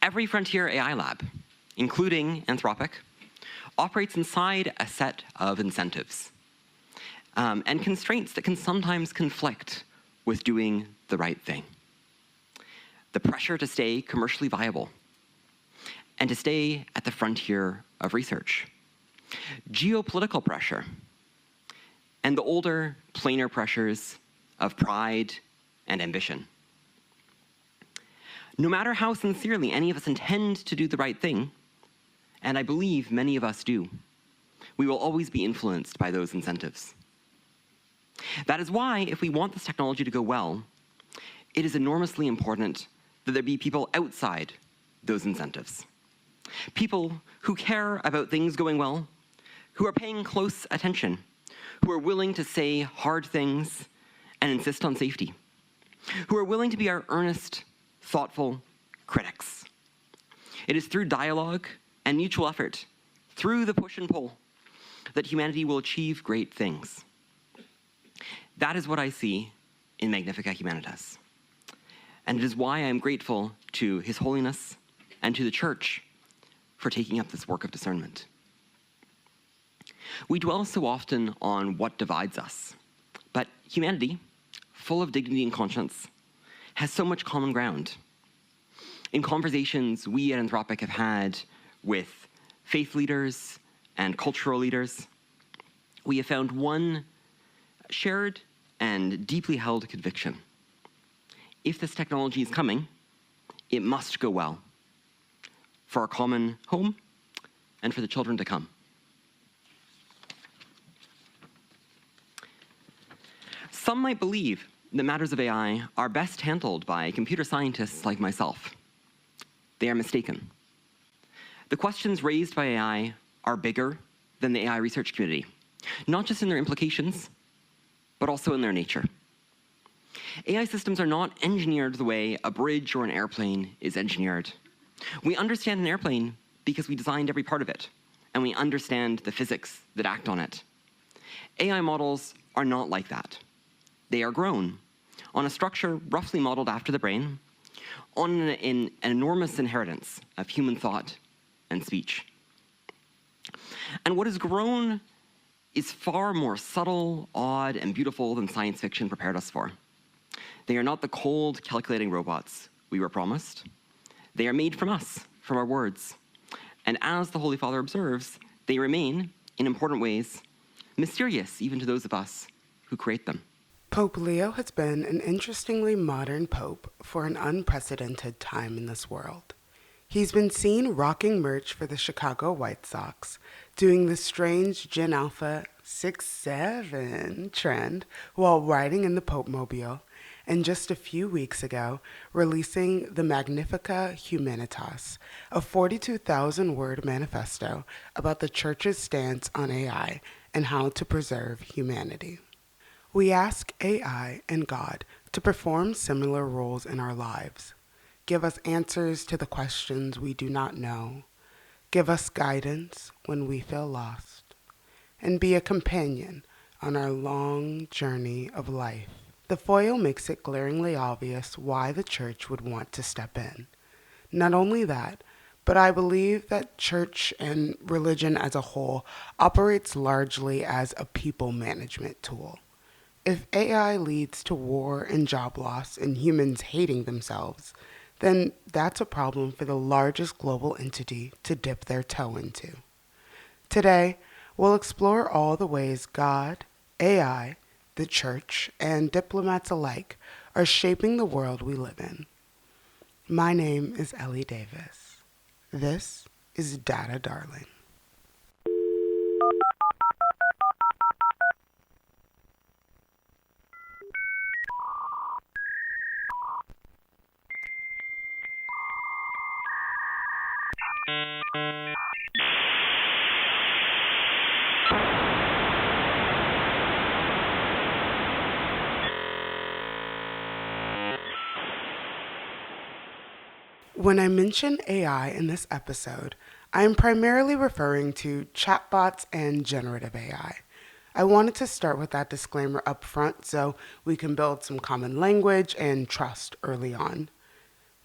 Every frontier AI lab, including Anthropic, operates inside a set of incentives and constraints that can sometimes conflict with doing the right thing. The pressure to stay commercially viable and to stay at the frontier of research. Geopolitical pressure and the older, plainer pressures of pride and ambition. No matter how sincerely any of us intend to do the right thing, and I believe many of us do, we will always be influenced by those incentives. That is why, if we want this technology to go well, it is enormously important that there be people outside those incentives. People who care about things going well, who are paying close attention, who are willing to say hard things and insist on safety, who are willing to be our earnest, thoughtful critics. It is through dialogue and mutual effort, through the push and pull, that humanity will achieve great things. That is what I see in Magnificat Humanitas. And it is why I am grateful to His Holiness and to the Church for taking up this work of discernment. We dwell so often on what divides us, but humanity, full of dignity and conscience, has so much common ground. In conversations we at Anthropic have had with faith leaders and cultural leaders, we have found one shared and deeply held conviction. If this technology is coming, it must go well for our common home and for the children to come. Some might believe that matters of AI are best handled by computer scientists like myself. They are mistaken. The questions raised by AI are bigger than the AI research community, not just in their implications, but also in their nature. AI systems are not engineered the way a bridge or an airplane is engineered. We understand an airplane because we designed every part of it, and we understand the physics that act on it. AI models are not like that. They are grown on a structure roughly modeled after the brain, on an enormous inheritance of human thought and speech. And what is grown is far more subtle, odd, and beautiful than science fiction prepared us for. They are not the cold, calculating robots we were promised. They are made from us, from our words. And as the Holy Father observes, they remain, in important ways, mysterious even to those of us who create them. Pope Leo has been an interestingly modern pope for an unprecedented time in this world. He's been seen rocking merch for the Chicago White Sox, doing the strange Gen Alpha 6-7 trend while riding in the Pope Mobile, and just a few weeks ago, releasing the Magnificat Humanitas, a 42,000-word manifesto about the Church's stance on AI and how to preserve humanity. We ask AI and God to perform similar roles in our lives. Give us answers to the questions we do not know. Give us guidance when we feel lost. And be a companion on our long journey of life. The foil makes it glaringly obvious why the Church would want to step in. Not only that, but I believe that church and religion as a whole operates largely as a people management tool. If AI leads to war and job loss and humans hating themselves, then that's a problem for the largest global entity to dip their toe into. Today, we'll explore all the ways God, AI, the Church, and diplomats alike are shaping the world we live in. My name is Ellie Davis. This is Data Darling. When I mention AI in this episode, I am primarily referring to chatbots and generative AI. I wanted to start with that disclaimer up front so we can build some common language and trust early on.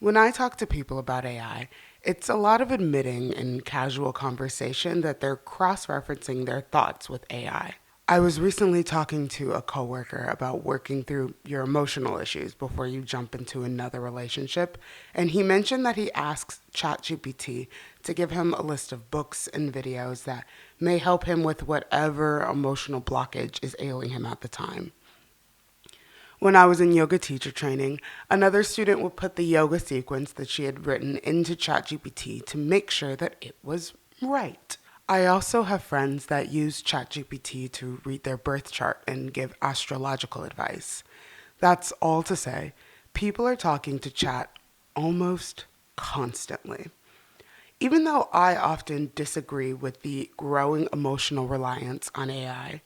When I talk to people about AI, it's a lot of admitting in casual conversation that they're cross referencing their thoughts with AI. I was recently talking to a coworker about working through your emotional issues before you jump into another relationship, and he mentioned that he asks ChatGPT to give him a list of books and videos that may help him with whatever emotional blockage is ailing him at the time. When I was in yoga teacher training, another student would put the yoga sequence that she had written into ChatGPT to make sure that it was right. I also have friends that use ChatGPT to read their birth chart and give astrological advice. That's all to say, people are talking to Chat almost constantly. Even though I often disagree with the growing emotional reliance on AI,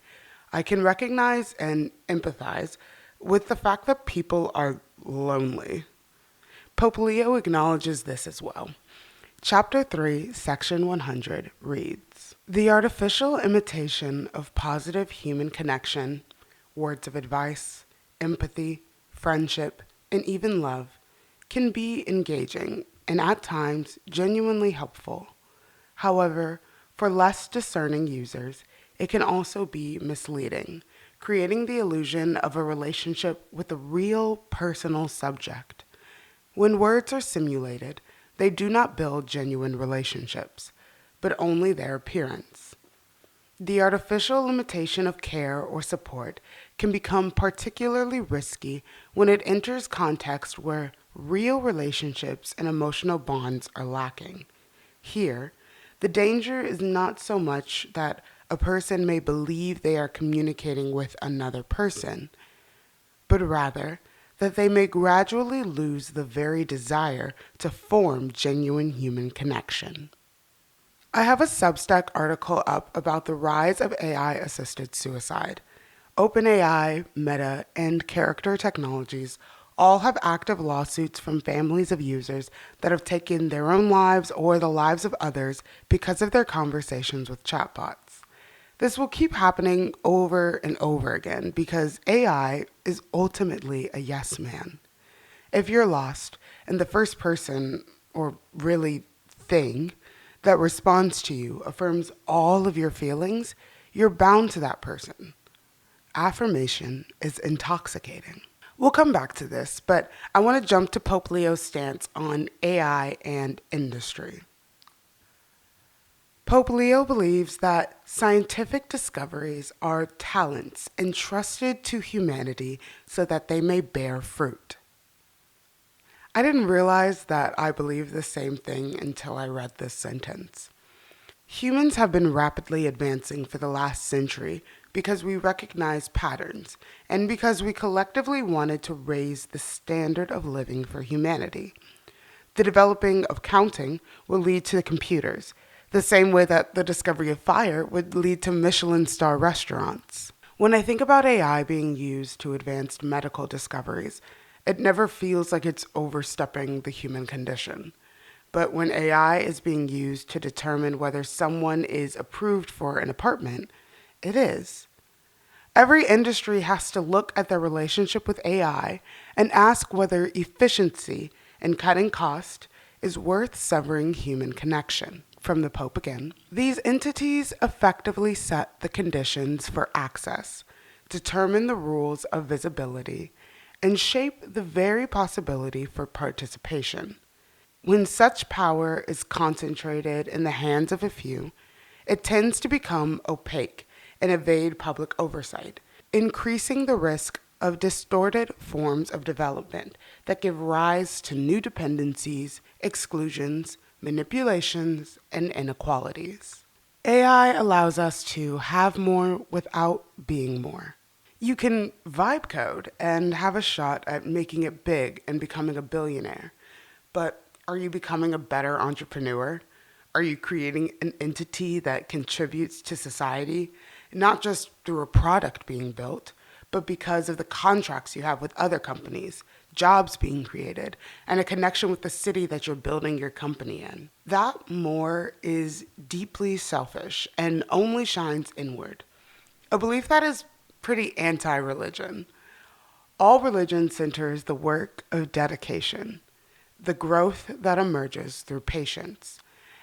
I can recognize and empathize with the fact that people are lonely. Pope Leo acknowledges this as well. Chapter 3, Section 100 reads, "The artificial imitation of positive human connection, words of advice, empathy, friendship, and even love can be engaging and at times genuinely helpful. However, for less discerning users, it can also be misleading, creating the illusion of a relationship with a real personal subject. When words are simulated, they do not build genuine relationships, but only their appearance. The artificial imitation of care or support can become particularly risky when it enters context where real relationships and emotional bonds are lacking. Here, the danger is not so much that a person may believe they are communicating with another person, but rather that they may gradually lose the very desire to form genuine human connection." I have a Substack article up about the rise of AI-assisted suicide. OpenAI, Meta, and Character Technologies all have active lawsuits from families of users that have taken their own lives or the lives of others because of their conversations with chatbots. This will keep happening over and over again because AI is ultimately a yes man. If you're lost and the first person, or really thing, that responds to you affirms all of your feelings, you're bound to that person. Affirmation is intoxicating. We'll come back to this, but I want to jump to Pope Leo's stance on AI and industry. Pope Leo believes that scientific discoveries are talents entrusted to humanity so that they may bear fruit. I didn't realize that I believed the same thing until I read this sentence. Humans have been rapidly advancing for the last century because we recognize patterns and because we collectively wanted to raise the standard of living for humanity. The developing of counting will lead to computers, the same way that the discovery of fire would lead to Michelin star restaurants. When I think about AI being used to advance medical discoveries, it never feels like it's overstepping the human condition. But when AI is being used to determine whether someone is approved for an apartment, it is. Every industry has to look at their relationship with AI and ask whether efficiency and cutting cost is worth severing human connection. From the Pope again. These entities effectively set the conditions for access, determine the rules of visibility, and shape the very possibility for participation. When such power is concentrated in the hands of a few, it tends to become opaque and evade public oversight, increasing the risk of distorted forms of development that give rise to new dependencies, exclusions, manipulations, and inequalities. AI allows us to have more without being more. You can vibe code and have a shot at making it big and becoming a billionaire. But are you becoming a better entrepreneur? Are you creating an entity that contributes to society, not just through a product being built, but because of the contracts you have with other companies, jobs being created, and a connection with the city that you're building your company in? That more is deeply selfish and only shines inward. A belief that is pretty anti-religion. All religion centers the work of dedication. the growth that emerges through patience,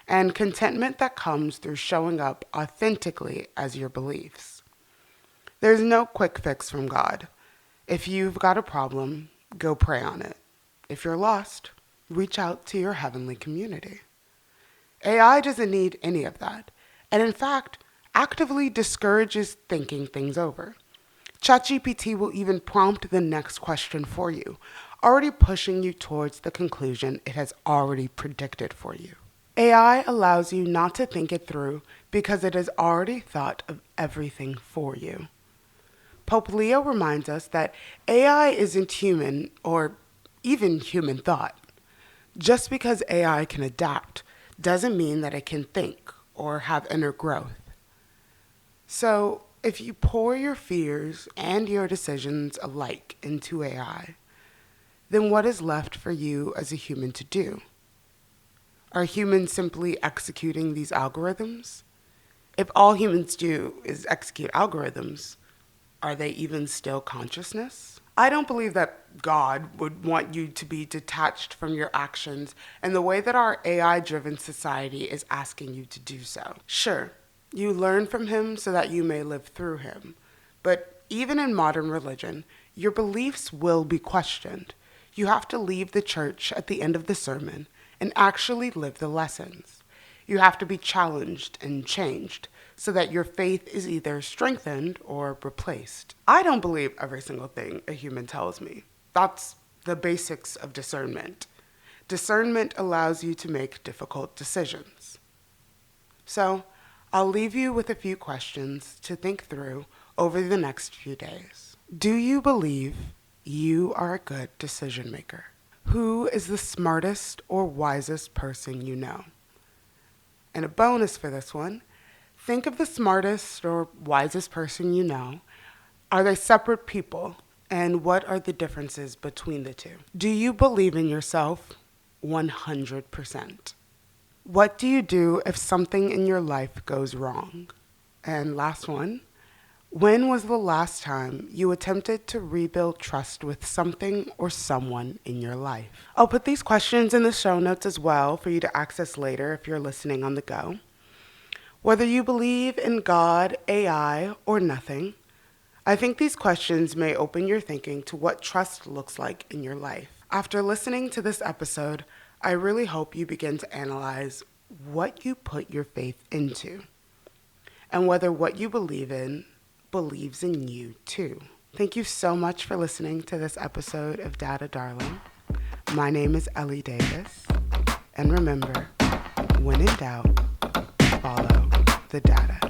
and contentment that comes through showing up authentically as your beliefs. There's no quick fix from God. If you've got a problem, go pray on it. If you're lost, reach out to your heavenly community. AI doesn't need any of that, and in fact, actively discourages thinking things over. ChatGPT will even prompt the next question for you, already pushing you towards the conclusion it has already predicted for you. AI allows you not to think it through because it has already thought of everything for you. Pope Leo reminds us that AI isn't human or even human thought. Just because AI can adapt doesn't mean that it can think or have inner growth. So, if you pour your fears and your decisions alike into AI, then what is left for you as a human to do? Are humans simply executing these algorithms? If all humans do is execute algorithms, are they even still consciousness? I don't believe that God would want you to be detached from your actions in the way that our AI-driven society is asking you to do so. Sure, you learn from him so that you may live through him. But even in modern religion, your beliefs will be questioned. You have to leave the church at the end of the sermon and actually live the lessons. You have to be challenged and changed so that your faith is either strengthened or replaced. I don't believe every single thing a human tells me. That's the basics of discernment. Discernment allows you to make difficult decisions. So, I'll leave you with a few questions to think through over the next few days. Do you believe you are a good decision maker? Who is the smartest or wisest person you know? And a bonus for this one, think of the smartest or wisest person you know. Are they separate people? And what are the differences between the two? Do you believe in yourself 100%? What do you do if something in your life goes wrong? And last one, when was the last time you attempted to rebuild trust with something or someone in your life? I'll put these questions in the show notes as well for you to access later if you're listening on the go. Whether you believe in God, AI, or nothing, I think these questions may open your thinking to what trust looks like in your life. After listening to this episode, I really hope you begin to analyze what you put your faith into and whether what you believe in believes in you too. Thank you so much for listening to this episode of Data Darling. My name is Ellie Davis, and remember, when in doubt, follow the data.